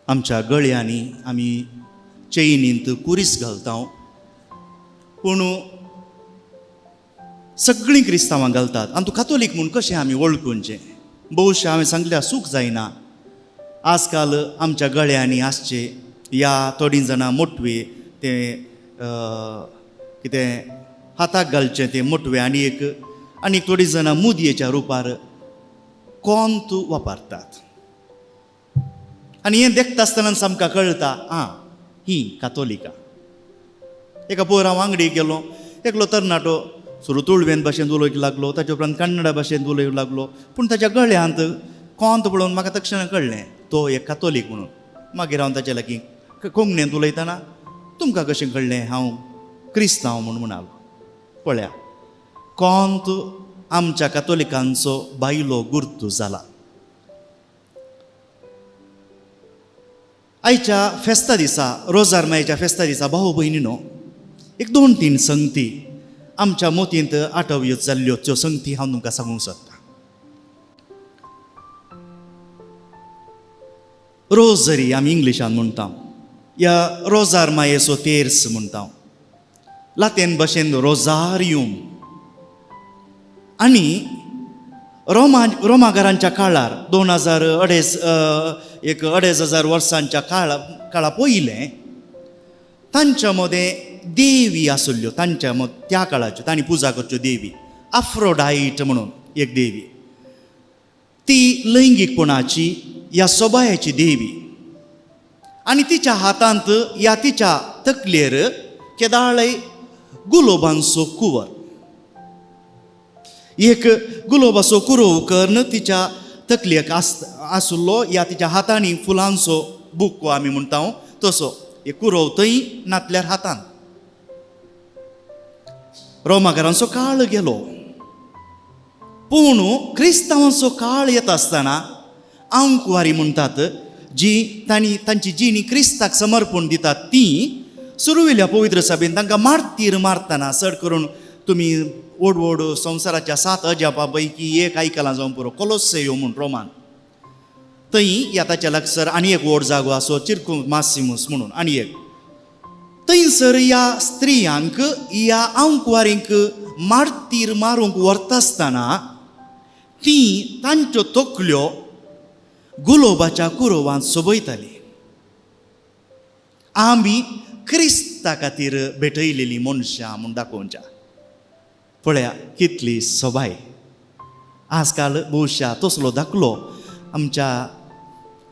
आमच्या गळ्यांनी आमी चैनींत कुरीस घालता, पूण सगळीं क्रिस्तांवां घालतात. आनी तूं कातोलीक म्हूण कशें आमी वळखुचें? भोवशें हांवें सांगल्यार सूख जायना. आजकाल आमच्या गळ्यांनी आसचे या थोडीं जाणां मोटवे ते कितें हाताक घालचें ते मोटवे आनी थोडीं जाणां मुदयेच्या रुपार कोंत वापरतात. आनी हें देखता आसतना सामका कळटा ही कातोलिकां. एका पयर हांव वांगडी गेलो, एकलो तरणाटो सुरू तुळवेन भाशेन उलोवंक लागलो, ताचे उपरांत कन्नडा भाशेन उलोवंक लागलो, पूण ताच्या गळ्यांत कोंत पळोवन म्हाका तक्षण कळ्ळें तो एक कातोलीक म्हणून. मागीर हांव ताचे लागीं कोंकणींत उलयतना तुमकां कशें कळ्ळें हांव क्रिस्तांव म्हणून म्हणालो. पळया, कोंत आमच्या कातोलिकांचो बायलो गुर्तू जाला. आयच्या फेस्ता दिसा, रोजार मायेच्या फेस्ता दिसा भाऊ भयणीनो, एक 2-3 संगती आमच्या मोतींत आठव्यो जाल्ल्यो, त्यो संगती हांव तुमकां सांगूंक सोदतां. रोझरी आमी इंग्लिशान म्हणटा, या रोजार मायेचो तेर्स म्हणटा, लातीन भाशेन रोझारियूम. आनी रोमाकारांच्या काळार 2,500 वर्सांच्या काळा पयलें तांच्या मदें देवी आसल्यो, तांच्या त्या काळाच्यो तांणी पुजा करच्यो देवी. आफ्रोडायट म्हणून एक देवी, ती लैंगीकपणाची ह्या सोबायाची देवी. आनी तिच्या हातांत या तिच्या तकलेर केदाळे गुलोबांचो कुंवर, एक गुलोबाचो कुरव कर्ण तिच्या तकलेक आसलो. या तिच्या हातांनी फुलांचो बुको आमी म्हणटा तसो एक कुरव थंय नातल्यार हातान. रोमाकारांचो काळ गेलो, पूण क्रिस्तांवांचो काळ येता आसतना आंकवारी म्हणटात, जी तांची जीं क्रिस्ताक समर्पण दितात ती सुरवेल्या पवित्र सभेन तांकां मारतीर मारतना, चड करून तुमी व्हड संवसाराच्या 7 अजापां पैकी एक आयकलां जावं पुरो, कोलोसेयो म्हूण रोमान. थंय ह्या ताच्या लागसर आनी एक व्हड जागो आसो, चिर्कू मासिमूस म्हणून आनी एक. थंयसर ह्या स्त्रियांक, ह्या आंकवारींक मारतीर मारूंक व्हरता आसतना ती तांच्यो तकल्यो गुलोबाच्या कुरवांत सोबयताली. आमी क्रिस्ता खातीर भेटयलेलीं मनशां म्हूण दाखोवच्या. पळया कितली सोबाय. आजकाल भोवशा तसलो दाखलो आमच्या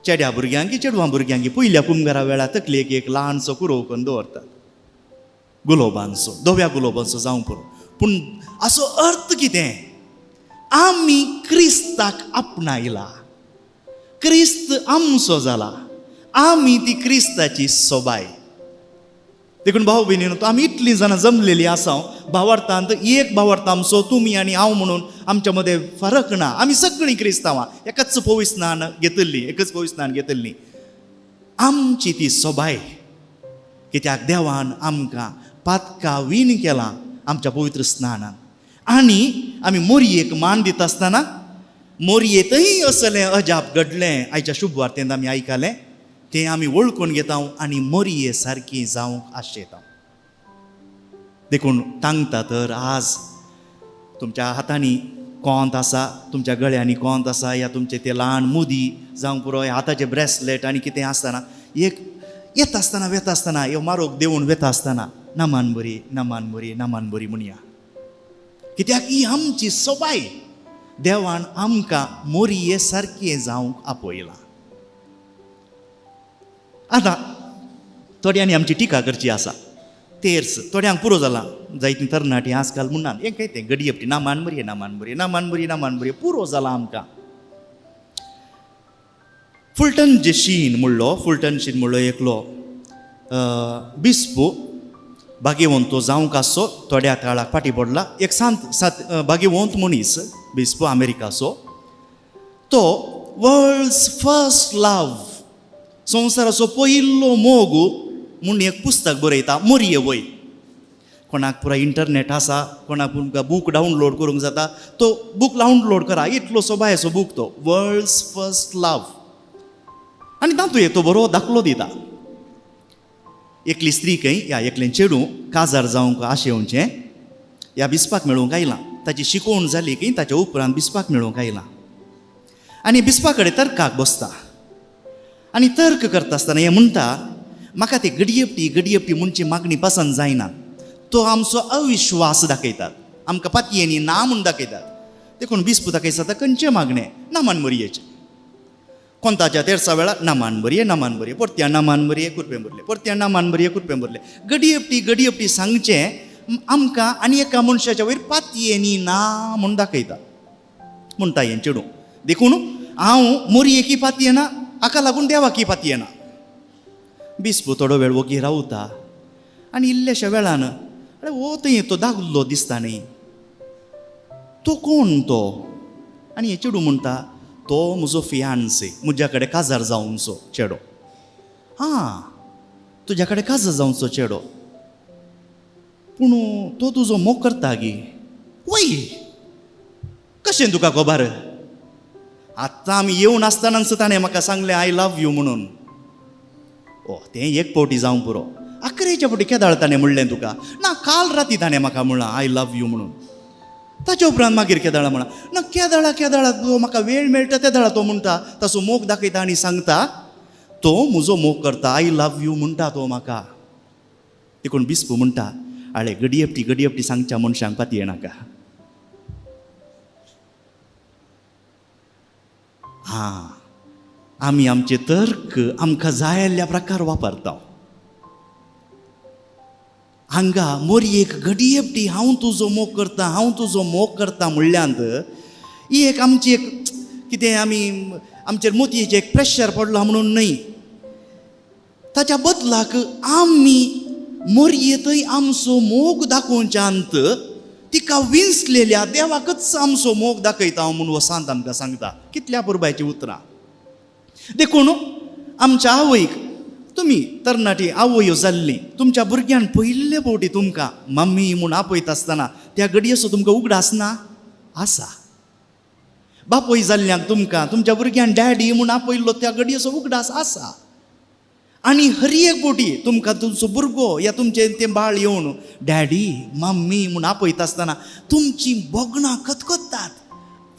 चेड्या भुरग्यांक चेडवां भुरग्यांक पयल्या कुमगारा वेळार तकलेक एक ल्हानसो कुरव करून दवरतात, गुलोबांचो, धव्या गुलोबांचो जावं पुरो. पूण असो अर्थ कितें? आमी क्रिस्ताक आपणायला, क्रिस्त आमचो जाला, आमी ती क्रिस्ताची सोबाय. देखून भाव भयणीनो, आमी इतलीं जाणां जमलेलीं आसा भावार्थांत. एक भावार्थ आमचो तुमी आनी हांव म्हणून आमच्या मदें फरक ना. आमी सगळीं क्रिस्तांवां एकच पवित्र स्नान घेतल्लीं. आमची ती सोबाय, कित्याक देवान आमकां पातका वीण केलां आमच्या पवित्र स्नानान. आनी आमी मोरयेक मान दिता आसतना मोरयेंतय असलें अजाप घडलें आयच्या शुभवार्तेंत आमी आयकलें, तें आमी वळखून घेता आनी मोरये सारकीं जावंक आशेता. देखून सांगता तर आज तुमच्या हातांनी कोंत आसा, तुमच्या गळ्यांनी कोंत आसा, या तुमचे ते ल्हान मुदी जावं पुरो हाताचे ब्रेसलेट आनी कितें आसतना एक येता आसतना वेता आसतना ह्यो मारोग देवून वेता आसतना नामान बरी नामान बरी नामान बरी म्हणया. कित्याक ही आमची सोबाय. देवान आमकां मोरये सारकें जावंक आपयलां. आतां थोड्यांनी आमची टिका करची आसा. तेर्स थोड्यांक पुरो जाला, जायतीं तरणाटीं आजकाल म्हणनात हें काय तें गडी आपटी नामान बरी नामान बरी नामान बरी नामान बरी पुरो जाला आमकां. फुलटन शीन म्हणलो एकलो बिस्पो भाग्यवंतो जावंक आसो, थोड्या काळाक फाटीं पडला. एक सांत भाग्यवंत मनीस बिस्पो अमेरिकाचो, तो वर्ल्ड्स फर्स्ट लव, संवसाराचो पयलो मोग म्हूण एक पुस्तक बरयता, मोरये वय. कोणाक पुरा इंटरनेट आसा, कोणाक तुमकां बूक डावनलोड करूंक जाता, तो बूक डावनलोड करा. इतलो सोबायेचो बूक तो, वर्ल्ड्स फर्स्ट लव. आनी तातूंत तो बरो दाखलो दिता. एकली स्त्री खंय ह्या एकलें चेडूं काजार जावंक आशेवचें ह्या बिस्पाक मेळूंक आयलां. ताची शिकोवण जाली की ताच्या उपरांत बिस्पाक मेळूंक आयलां. आनी बिस्पा कडेन तर्काक बसता. आनी तर्क करता आसतना हें म्हणटा, म्हाका ती गडयेपटी म्हणची मागणी पसंद जायना. तो आमचो अविश्वास दाखयतात, आमकां पातयेनी ना म्हूण दाखयतात. देखून बिस्पू दाखयता खंयचे मागणे नामान मोरयेचे. कोंताच्या तेरसा वेळार नामान मोरये परत्या नामान मोरये कुरपें भरले, परत्या नामान मोरये कुरपें भरले. गडयेपटी सांगचें आमकां आनी एका मनशाच्या वयर पातयेनी ना म्हूण दाखयता. म्हणटा हें चेडूं, देखून हांव मोरये की पातयेना, हाका लागून देवा की पातयेना. बिस्पू थोडो वेळ ओगी रावता आनी इल्लेशा वेळान हो थंय तो दागलो दिसता न्ही, तो कोण तो? आनी हे चेडूं म्हणटा, तो म्हजो फियान्से, म्हज्या कडेन काजार जावंचो चेडो. हां, तुज्या कडेन काजार जावंचो चेडो, पूण तो तुजो मोग करता गी. वय, कशें तुका खबर? आतां आमी येवन आसतनाच ताणें म्हाका सांगलें आय लव यू म्हणून. ओ, तें एक फावटी जावं पुरो. अकरेच्या फावटी केदाळ ताणें म्हणलें तुका? ना, काल राती ताणें म्हाका म्हणलां आय लव यू म्हणून. ताच्या उपरांत मागीर केदाळा म्हणा ना, केदाळा तो म्हाका वेळ मेळटा तेदाळा तो म्हणटा, ताचो मोग दाखयता आनी सांगता तो म्हजो मोग करता, आय लव यू म्हणटा तो म्हाका. देखून बिस्पू म्हणटा, आळे गडयेपटी सांगच्या मनशांक पातये नाका. हां, आमी आमचे तर्क आमकां जाय आसल्या प्रकार वापरता. हांगा मोरयेक गडयेपटी हांव तुजो मोग करता म्हणल्यांत ही एक आमची एक कितें आमी आमचेर मोतयेचें एक प्रेशर पडला म्हणून न्हय. ताच्या बदलाक आमी मोरये आमचो मोग दाखोवच्यांत तिका विंचलेल्या देवाकच आमचो मोग दाखयता म्हणून वसांत आमकां सांगता. कितल्या पुरबायची उतरां. देखून आमच्या आवयक, तुमी तरणाटी आवयो जाल्ली, तुमच्या भुरग्यान पयले फावटी तुमकां मम्मी म्हूण आपयता आसतना त्या गडयेचो तुमकां उगडास ना? आसा. बापोय जाल्ल्यांक तुमकां तुमच्या भुरग्यान डॅडी म्हूण आपयल्लो त्या गडयेचो उगडास आसा. आनी हर एक फावटी तुमकां तुमचो भुरगो या तुमचें तें बाळ येवन डॅडी मम्मी म्हूण आपयता आसतना तुमची बोगणां खतखत्तात.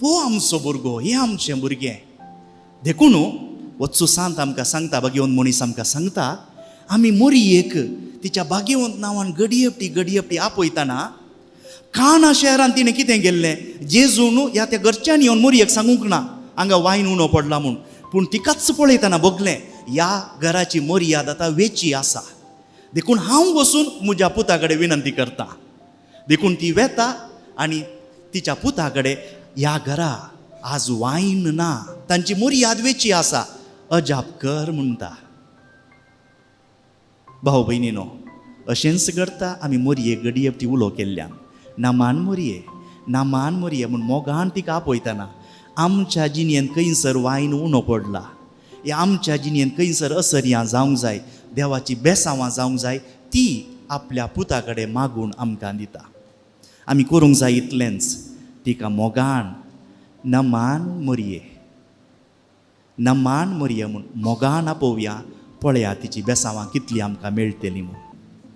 हो आमचो भुरगो, हें आमचें भुरगें. देखून वचू सांत आमकां सांगता, भाग्यवंत मनीस आमकां सांगता, आमी मोरयेक तिच्या भाग्यवंत नांवान गडयेपटी आपयतना काना शहरान तिणें कितें केल्लें, जेजून ह्या त्या घरच्यांनी येवन मोरयेक सांगूंक ना हांगा वायन उणो पडला म्हूण, पूण तिकाच पळयतना बगलें ह्या घराची मर्याद आतां वेची आसा. देखून हांव वचून म्हज्या पुता कडेन विनंती करता. देखून ती वेता आनी तिच्या पुता कडेन ह्या घरा आज वायन ना, तांची मर्याद वेची आसा, अजाप कर म्हणटा. भाव भयणीनो, अशेंच करता आमी मोरये गडयेपटी उलो केल्ल्यान. नामान मोरये म्हूण मोगान तिका आपयतना आमच्या जिणेंत खंयसर वायन उणो पडला, हे आमच्या जिणेंत खंयसर असर्यां जावंक जाय, देवाची बेसांवां जावंक जाय, ती आपल्या पुता कडेन मागून आमकां दिता. आमी करूंक जाय इतलेंच, तिका मोगान नमान मोरये म्हूण मोगान आपोवया, पळया तिची बेसांवां कितलीं आमकां मेळटलीं म्हूण.